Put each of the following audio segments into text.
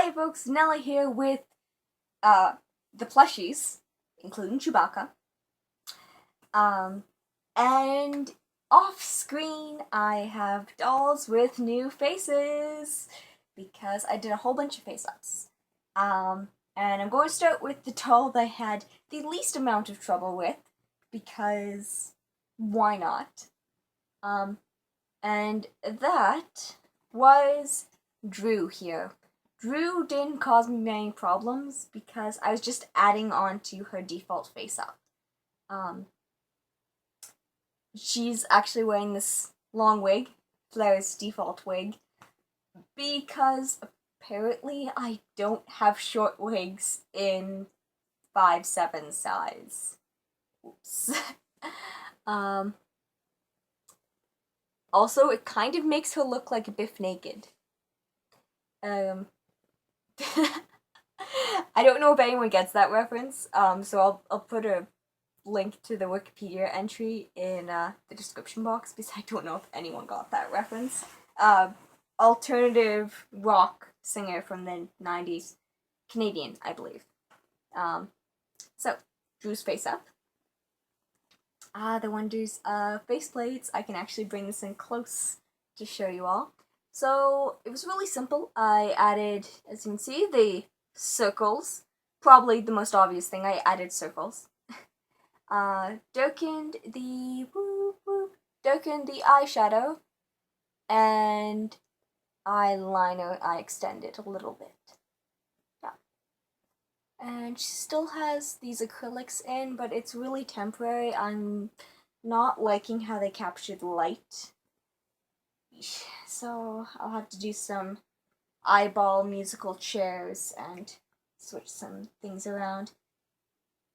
Hi folks, Nella here with the plushies, including Chewbacca. And off screen I have dolls with new faces because I did a whole bunch of face-ups. And I'm going to start with the doll that I had the least amount of trouble with because why not? And that was Drew here. Drew didn't cause me many problems because I was just adding on to her default face up. She's actually wearing this long wig, Flair's default wig, because apparently I don't have short wigs in 5'7" size. Oops. Also, it kind of makes her look like Biff naked. I don't know if anyone gets that reference, so I'll put a link to the Wikipedia entry in the description box because I don't know if anyone got that reference. Alternative rock singer from the 90s, Canadian, I believe. So, Drew's face up. The Wonders faceplates. I can actually bring this in close to show you all. So, it was really simple. I added, as you can see, the circles. Probably the most obvious thing, I added circles. Darkened the eyeshadow, and eyeliner I extended a little bit. Yeah. And she still has these acrylics in, but it's really temporary. I'm not liking how they capture the light. So I'll have to do some eyeball musical chairs and switch some things around.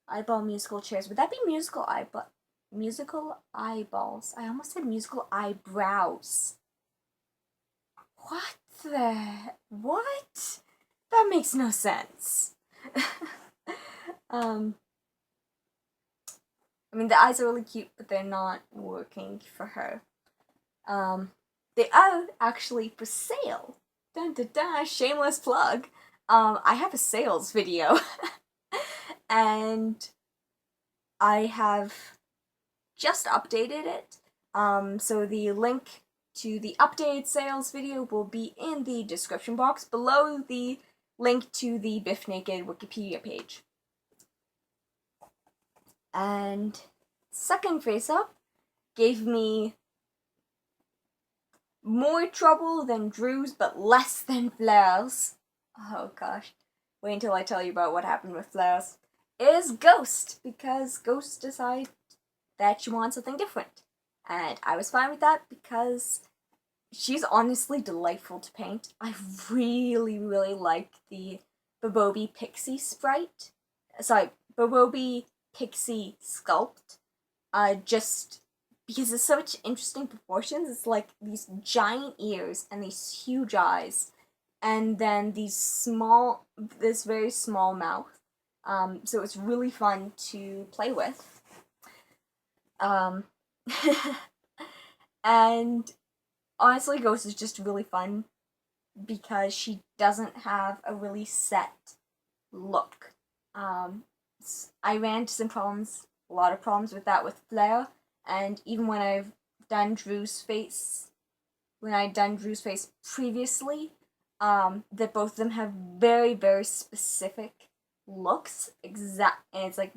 Eyeball musical chairs. Would that be musical eyeballs? I almost said musical eyebrows. What? That makes no sense. I mean, the eyes are really cute, but they're not working for her. They are actually for sale. Dun dun dun, shameless plug. I have a sales video. And I have just updated it. So the link to the updated sales video will be in the description box below the link to the Biff Naked Wikipedia page. And second face up gave me more trouble than Drew's, but less than Flair's. Oh gosh. Wait until I tell you about what happened with Flair's. Is Ghost, because Ghost decided that she wants something different. And I was fine with that because she's honestly delightful to paint. I really, really like the Bobobi Pixie sprite. Sorry, Bobobi Pixie sculpt. Just because it's such interesting proportions. It's like these giant ears and these huge eyes. And then this very small mouth. So it's really fun to play with. And honestly, Ghost is just really fun because she doesn't have a really set look. I ran into some problems, a lot of problems with that with Flair, and even when I've done Drew's face, previously, that both of them have very, very specific looks, and it's like,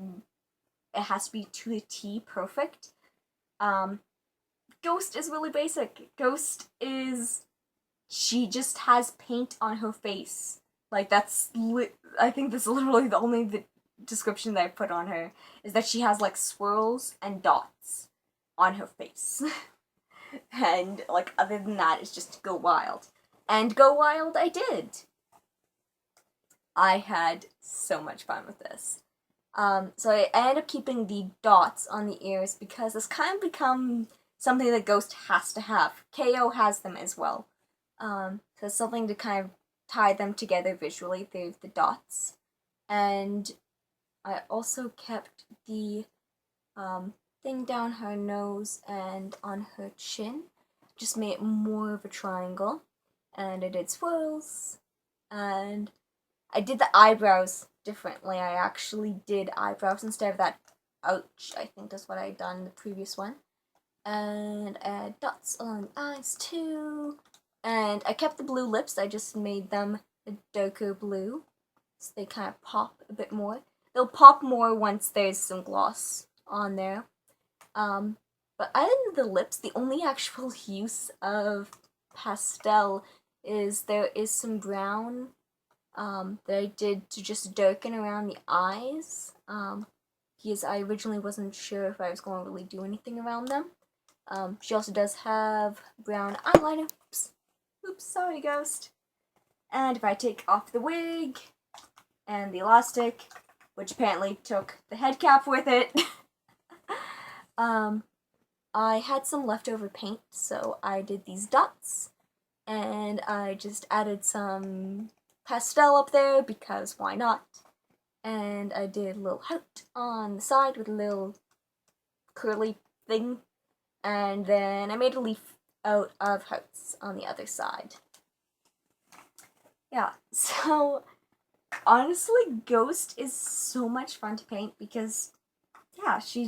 it has to be to the T perfect. Ghost is really basic. She just has paint on her face. Like, I think that's literally the only description that I put on her, is that she has, like, swirls and dots on her face. And, like, other than that, it's just go wild. And go wild I did. I had so much fun with this. So I ended up keeping the dots on the ears because this kind of become something that Ghost has to have. KO has them as well. So it's something to kind of tie them together visually through the dots. And I also kept the thing down her nose and on her chin. Just made it more of a triangle. And I did swirls and I did the eyebrows differently. I actually did eyebrows instead of that ouch, I think that's what I had done in the previous one. And add dots on the eyes too. And I kept the blue lips, I just made them a darker blue. So they kind of pop a bit more. They'll pop more once there's some gloss on there. But other than the lips, the only actual use of pastel is there is some brown that I did to just darken around the eyes. Because I originally wasn't sure if I was going to really do anything around them. She also does have brown eyeliner. Oops, sorry, Ghost. And if I take off the wig and the elastic, which apparently took the head cap with it, I had some leftover paint, so I did these dots, and I just added some pastel up there, because why not? And I did a little heart on the side with a little curly thing, and then I made a leaf out of hearts on the other side. Yeah, so honestly, Ghost is so much fun to paint because, yeah, she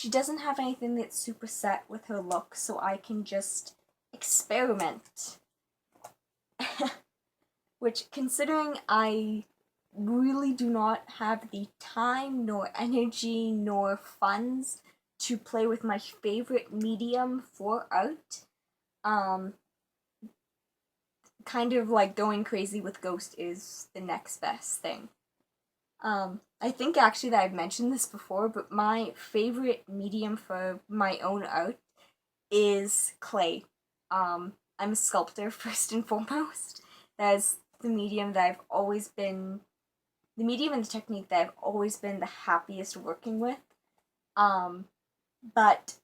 doesn't have anything that's super set with her look, so I can just experiment. Which, considering I really do not have the time, nor energy, nor funds to play with my favorite medium for art, kind of like going crazy with Ghost is the next best thing. I think actually that I've mentioned this before, but my favorite medium for my own art is clay. I'm a sculptor first and foremost. That is the medium that I've always been, the medium and the technique that I've always been the happiest working with. But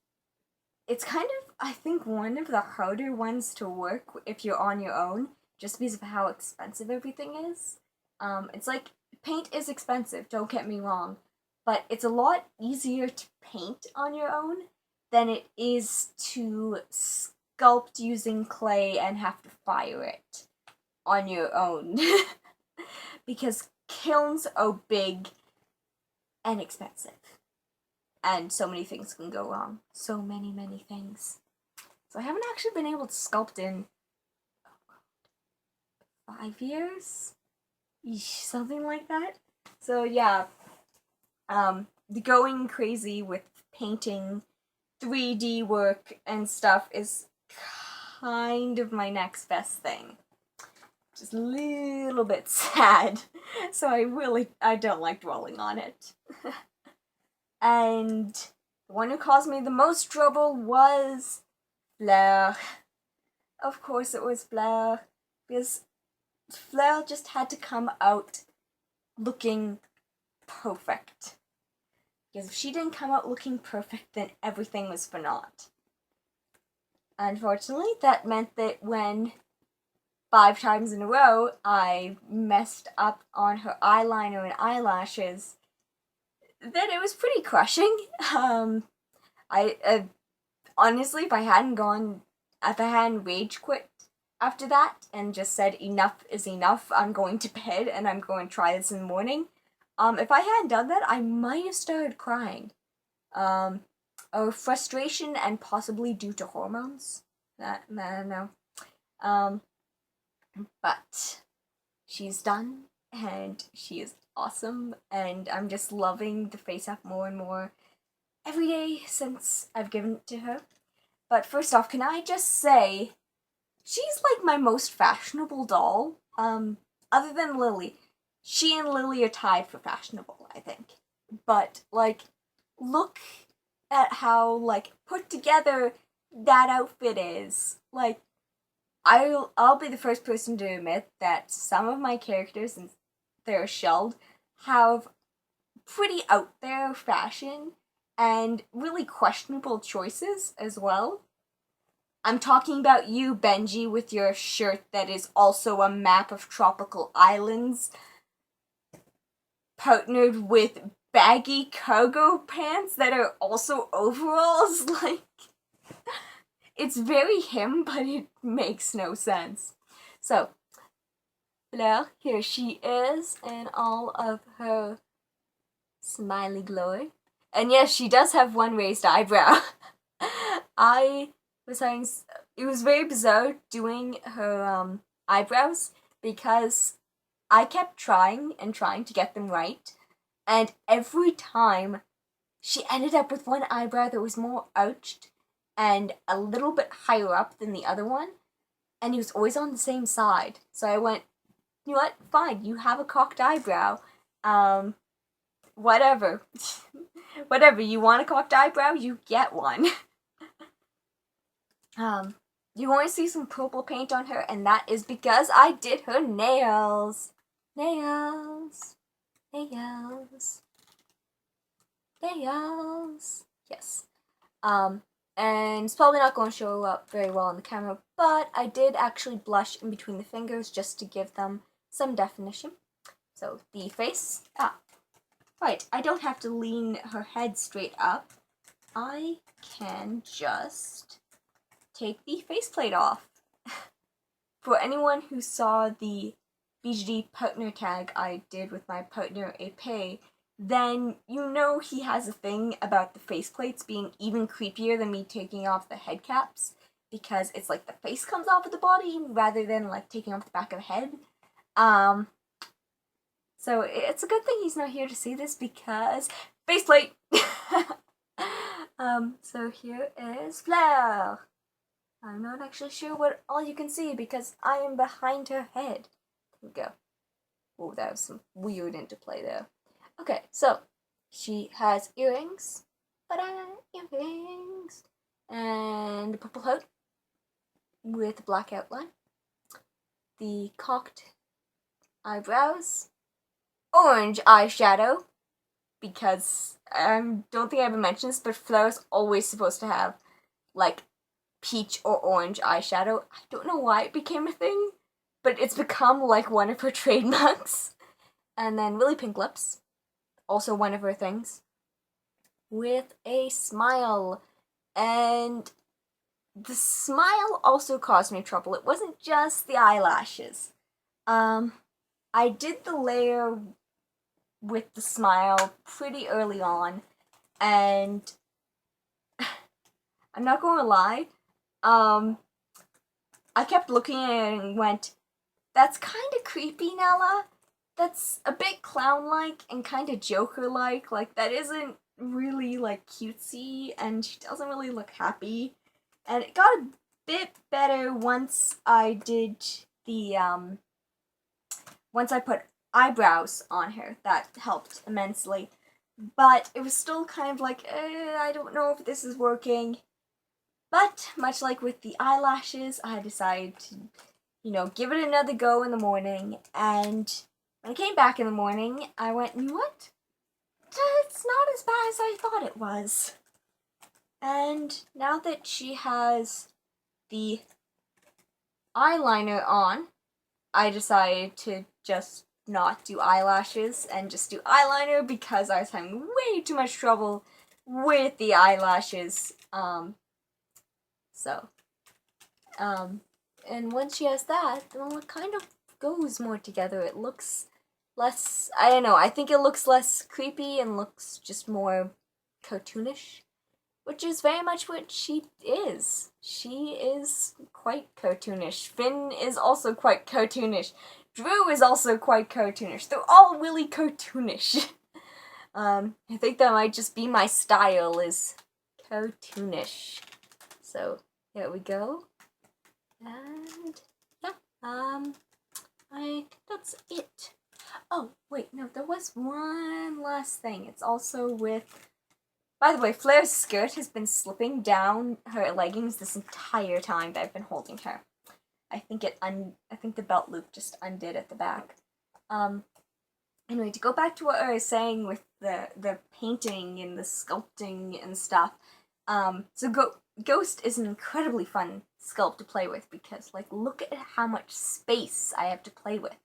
it's kind of, I think, one of the harder ones to work if you're on your own, just because of how expensive everything is. It's like, paint is expensive, don't get me wrong, but it's a lot easier to paint on your own than it is to sculpt using clay and have to fire it on your own. Because kilns are big and expensive. And so many things can go wrong. So many, many things. So I haven't actually been able to sculpt in 5 years? Something like that. So yeah, going crazy with painting 3D work and stuff is kind of my next best thing. Just a little bit sad. So I don't like dwelling on it. And the one who caused me the most trouble was Fleur. Of course it was Fleur, because Fleur just had to come out looking perfect. Because if she didn't come out looking perfect, then everything was for naught. Unfortunately, that meant that when 5 times in a row I messed up on her eyeliner and eyelashes, then it was pretty crushing. I honestly, if I hadn't rage quit after that and just said enough is enough, I'm going to bed and I'm going to try this in the morning, if I hadn't done that, I might have started crying. Or frustration and possibly due to hormones. I don't know. But she's done and she is awesome, and I'm just loving the face up more and more every day since I've given it to her. But first off, can I just say, she's like my most fashionable doll. Other than Lily. She and Lily are tied for fashionable, I think. But, like, look at how, like, put together that outfit is. Like, I'll be the first person to admit that some of my characters, and they're shelled, have pretty out there fashion and really questionable choices as well. I'm talking about you, Benji, with your shirt that is also a map of tropical islands, partnered with baggy cargo pants that are also overalls. Like, it's very him, but it makes no sense. So, the Fleur, here she is in all of her smiley glory. And yes, she does have one raised eyebrow. I was having, it was very bizarre doing her eyebrows because I kept trying and trying to get them right, and every time she ended up with one eyebrow that was more arched and a little bit higher up than the other one, and it was always on the same side. So I went, you know what, fine, you have a cocked eyebrow. Whatever. Whatever, you want a cocked eyebrow, you get one. You want to see some purple paint on her, and that is because I did her nails. Nails. Nails. Nails. Yes. And it's probably not going to show up very well on the camera, but I did actually blush in between the fingers just to give them some definition. So, the face. Right, I don't have to lean her head straight up. I can just take the faceplate off. For anyone who saw the BGD partner tag I did with my partner Epay, then you know he has a thing about the faceplates being even creepier than me taking off the head caps, because it's like the face comes off of the body rather than like taking off the back of the head. So it's a good thing he's not here to see this because faceplate. So here is Fleur. I'm not actually sure what all you can see because I am behind her head. There we go. Oh, that was some weird interplay there. Okay, so she has earrings. Earrings. And a purple hood with a black outline. The cocked eyebrows. Orange eyeshadow. Because I don't think I ever mentioned this, but Fleur's always supposed to have like peach or orange eyeshadow. I don't know why it became a thing, but it's become like one of her trademarks. And then really pink lips, also one of her things, with a smile. And the smile also caused me trouble. It wasn't just the eyelashes. I did the layer with the smile pretty early on, and I'm not going to lie, I kept looking at it and went, that's kind of creepy, Nella. That's a bit clown-like and kind of Joker-like. Like, that isn't really, like, cutesy, and she doesn't really look happy. And it got a bit better once I did the, once I put eyebrows on her. That helped immensely. But it was still kind of like, I don't know if this is working. But, much like with the eyelashes, I decided to, you know, give it another go in the morning. And when I came back in the morning, I went, you know what? It's not as bad as I thought it was. And now that she has the eyeliner on, I decided to just not do eyelashes and just do eyeliner because I was having way too much trouble with the eyelashes. And once she has that, well, it kind of goes more together. It looks less, I don't know, I think it looks less creepy and looks just more cartoonish, which is very much what she is. She is quite cartoonish. Finn is also quite cartoonish. Drew is also quite cartoonish. They're all really cartoonish. I think that might just be my style, is cartoonish. So, here we go. And, yeah, I think that's it. Oh, wait, no, there was one last thing. It's also with, by the way, Flair's skirt has been slipping down her leggings this entire time that I've been holding her. I think the belt loop just undid at the back. Anyway, to go back to what I was saying with the painting and the sculpting and stuff, Ghost is an incredibly fun sculpt to play with because, like, look at how much space I have to play with.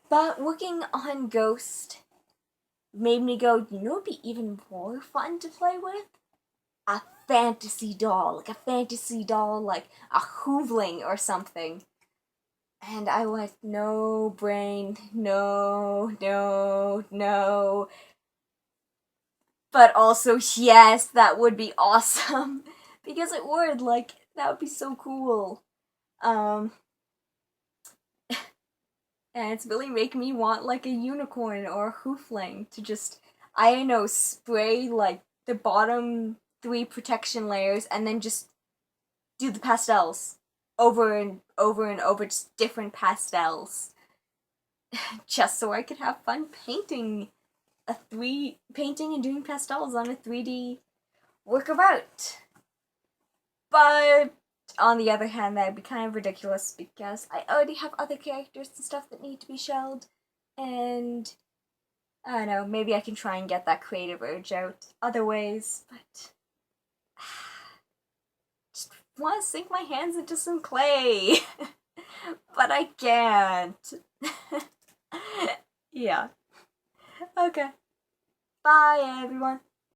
But working on Ghost made me go, you know what would be even more fun to play with? A fantasy doll, like a Hoovling or something. And I went, no brain, no, no, no. But also, yes, that would be awesome. Because it would, like, that would be so cool. And it's really making me want, like, a unicorn or a hoofling to just, I don't know, spray, like, the bottom 3 protection layers and then just do the pastels over and over and over, just different pastels. Just so I could have fun painting painting and doing pastels on a 3D work of art. But on the other hand, that'd be kind of ridiculous because I already have other characters and stuff that need to be shelled, and I don't know, maybe I can try and get that creative urge out other ways, but just want to sink my hands into some clay. But I can't. Yeah. Okay. Bye, everyone.